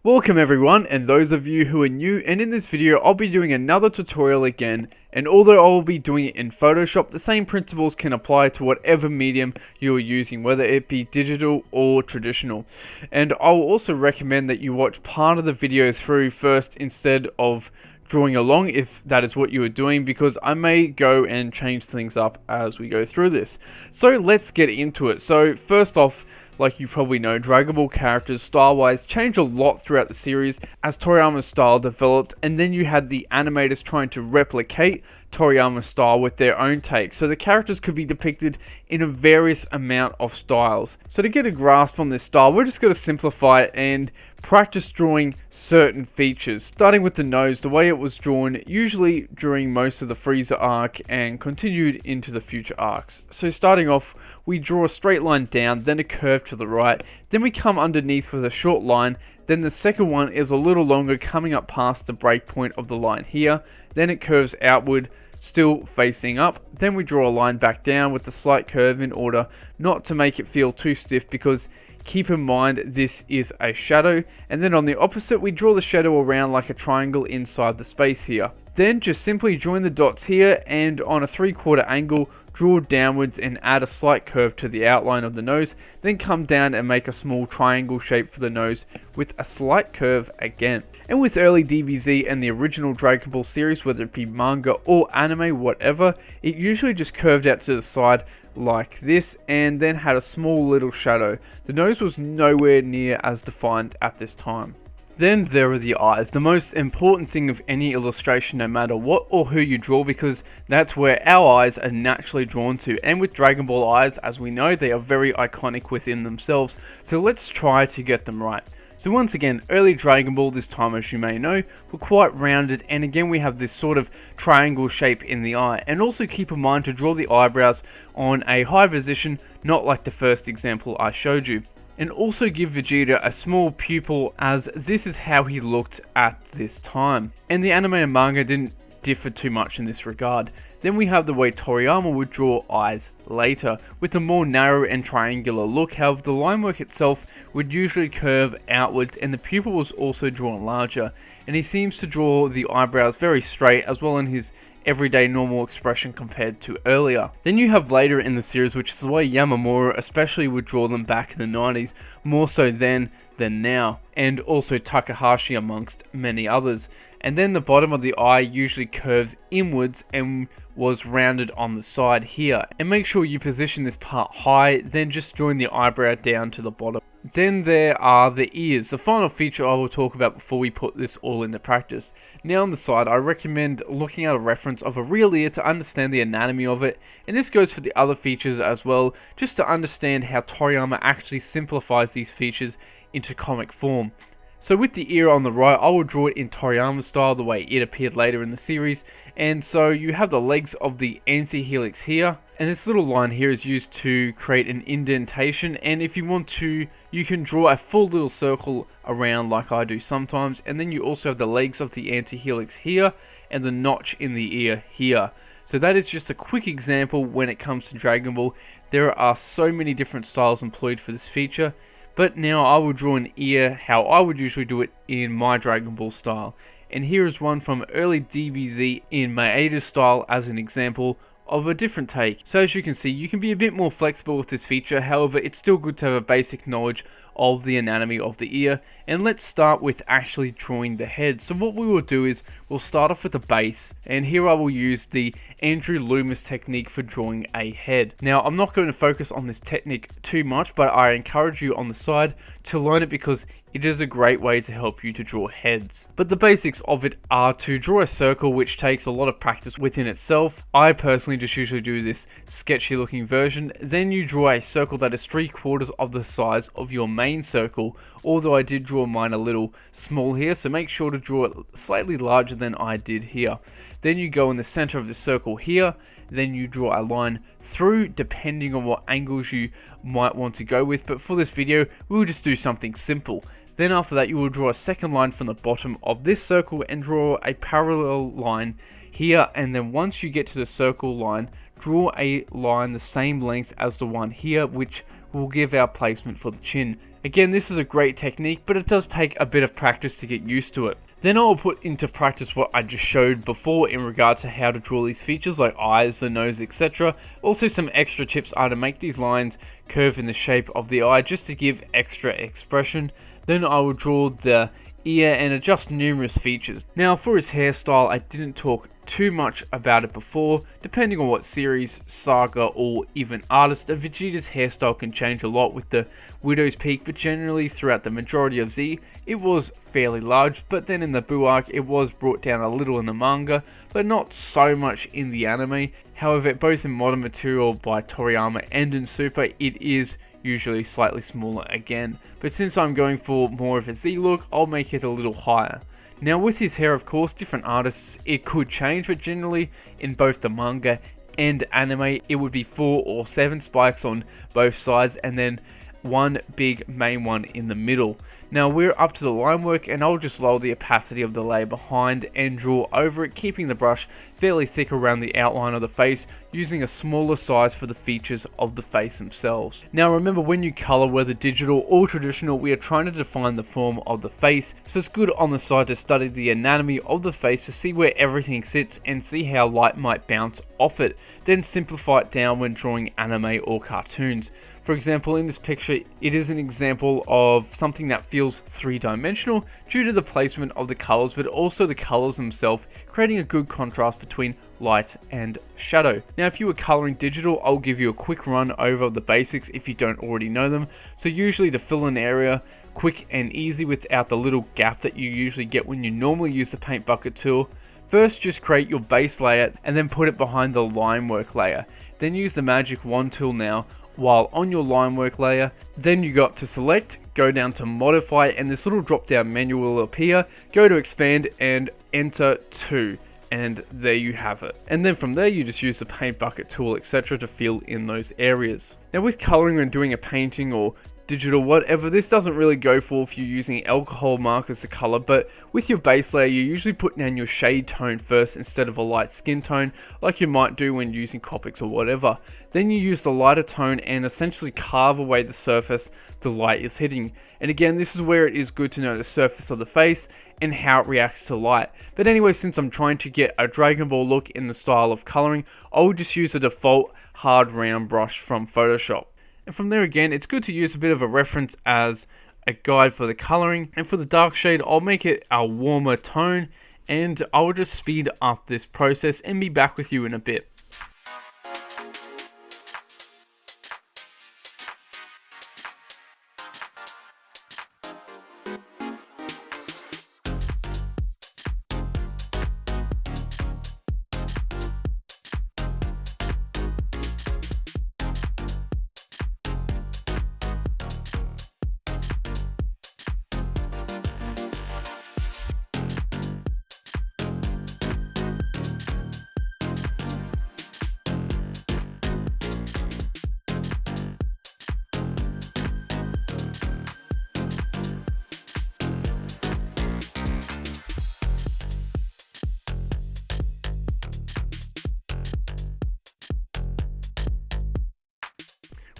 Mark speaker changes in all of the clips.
Speaker 1: Welcome everyone, and those of you who are new, and in this video I'll be doing another tutorial again, and although I will be doing it in Photoshop, the same principles can apply to whatever medium you are using, whether it be digital or traditional. And I'll also recommend that you watch part of the video through first instead of drawing along if that is what you are doing, because I may go and change things up as we go through this. So let's get into it. So first off, like you probably know, Dragon Ball characters style-wise change a lot throughout the series as Toriyama's style developed, and then you had the animators trying to replicate Toriyama's style with their own take, so the characters could be depicted in a various amount of styles. So to get a grasp on this style, we're just going to simplify it and practice drawing certain features, starting with the nose, the way it was drawn usually during most of the Frieza arc and continued into the future arcs. So starting off, we draw a straight line down, then a curve to the right, then we come underneath with a short line, then the second one is a little longer, coming up past the break point of the line here, then it curves outward, still facing up, then we draw a line back down with a slight curve in order not to make it feel too stiff, because keep in mind this is a shadow, and then on the opposite we draw the shadow around like a triangle inside the space here. Then just simply join the dots here and on a 3/4 angle draw downwards and add a slight curve to the outline of the nose, then come down and make a small triangle shape for the nose with a slight curve again. And with early DBZ and the original Dragon Ball series, whether it be manga or anime, whatever, it usually just curved out to the side like this and then had a small little shadow. The nose was nowhere near as defined at this time. Then there are the eyes, the most important thing of any illustration, no matter what or who you draw, because that's where our eyes are naturally drawn to. And with Dragon Ball eyes, as we know, they are very iconic within themselves, so let's try to get them right. So once again, early Dragon Ball this time, as you may know, were quite rounded, and again we have this sort of triangle shape in the eye. And also keep in mind to draw the eyebrows on a high position, not like the first example I showed you. And also give Vegeta a small pupil, as this is how he looked at this time. And the anime and manga didn't differ too much in this regard. Then we have the way Toriyama would draw eyes later, with a more narrow and triangular look. However, the line work itself would usually curve outwards, and the pupil was also drawn larger. And he seems to draw the eyebrows very straight, as well in his everyday normal expression compared to earlier. Then you have later in the series, which is the way Yamamura especially would draw them back in the 90s, more so then than now, and also Takahashi amongst many others. And then the bottom of the eye usually curves inwards and was rounded on the side here. And make sure you position this part high, then just join the eyebrow down to the bottom. Then there are the ears, the final feature I will talk about before we put this all into practice. Now on the side, I recommend looking at a reference of a real ear to understand the anatomy of it, and this goes for the other features as well, just to understand how Toriyama actually simplifies these features into comic form. So with the ear on the right, I will draw it in Toriyama style, the way it appeared later in the series. And so you have the legs of the anti-helix here, and this little line here is used to create an indentation, and if you want to, you can draw a full little circle around like I do sometimes. And then you also have the legs of the anti-helix here, and the notch in the ear here. So that is just a quick example when it comes to Dragon Ball. There are so many different styles employed for this feature. But now I will draw an ear how I would usually do it in my Dragon Ball style. And here is one from early DBZ in Maeda's style as an example of a different take. So as you can see, you can be a bit more flexible with this feature. However, it's still good to have a basic knowledge of the anatomy of the ear. And let's start with actually drawing the head. So what we will do is we'll start off with the base, and here I will use the Andrew Loomis technique for drawing a head. Now I'm not going to focus on this technique too much, but I encourage you on the side to learn it, because it is a great way to help you to draw heads. But the basics of it are to draw a circle, which takes a lot of practice within itself. I personally just usually do this sketchy looking version. Then you draw a circle that is 3/4 of the size of your main circle, although I did draw mine a little small here, so make sure to draw it slightly larger than I did here. Then you go in the center of the circle here, then you draw a line through depending on what angles you might want to go with, but for this video we'll just do something simple. Then after that you will draw a second line from the bottom of this circle and draw a parallel line here, and then once you get to the circle line, draw a line the same length as the one here, which will give our placement for the chin. Again, this is a great technique, but it does take a bit of practice to get used to it. Then I'll put into practice what I just showed before in regard to how to draw these features like eyes, the nose, etc. Also, some extra tips are to make these lines curve in the shape of the eye just to give extra expression. Then I will draw the ear and adjust numerous features. Now for his hairstyle, I didn't talk too much about it before. Depending on what series, saga, or even artist, Vegeta's hairstyle can change a lot with the Widow's Peak, but generally throughout the majority of Z, it was fairly large, but then in the Buu arc, it was brought down a little in the manga, but not so much in the anime. However, both in Modern Material by Toriyama and in Super, it is usually slightly smaller again, but since I'm going for more of a Z look, I'll make it a little higher. Now with his hair, of course, different artists, it could change, but generally in both the manga and anime, it would be 4 or 7 spikes on both sides and then one big main one in the middle. Now we're up to the line work, and I'll just lower the opacity of the layer behind and draw over it, keeping the brush fairly thick around the outline of the face, using a smaller size for the features of the face themselves. Now remember, when you color, whether digital or traditional, we are trying to define the form of the face, so it's good on the side to study the anatomy of the face to see where everything sits and see how light might bounce off it, then simplify it down when drawing anime or cartoons. For example, in this picture, it is an example of something that feels three-dimensional due to the placement of the colors, but also the colors themselves, creating a good contrast between light and shadow. Now, if you were coloring digital, I'll give you a quick run over the basics if you don't already know them. So usually to fill an area, quick and easy without the little gap that you usually get when you normally use the paint bucket tool. First, just create your base layer and then put it behind the line work layer. Then use the magic wand tool now while on your line work layer. Then you got to select, go down to modify, and this little drop down menu will appear. Go to expand and enter 2. And there you have it. And then from there you just use the paint bucket tool, etc. to fill in those areas. Now with coloring when doing a painting or digital, whatever, this doesn't really go for if you're using alcohol markers to color, but with your base layer you usually put down your shade tone first instead of a light skin tone like you might do when using Copics or whatever. Then you use the lighter tone and essentially carve away the surface the light is hitting. And again, this is where it is good to know the surface of the face and how it reacts to light. But anyway, since I'm trying to get a Dragon Ball look in the style of coloring, I'll just use the default hard round brush from Photoshop. And from there again, it's good to use a bit of a reference as a guide for the coloring. And for the dark shade, I'll make it a warmer tone, and I'll just speed up this process and be back with you in a bit.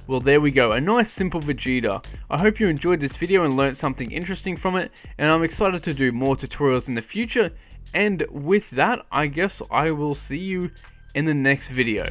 Speaker 1: Well, there we go, a nice simple Vegeta. I hope you enjoyed this video and learned something interesting from it, and I'm excited to do more tutorials in the future. And with that, I guess I will see you in the next video.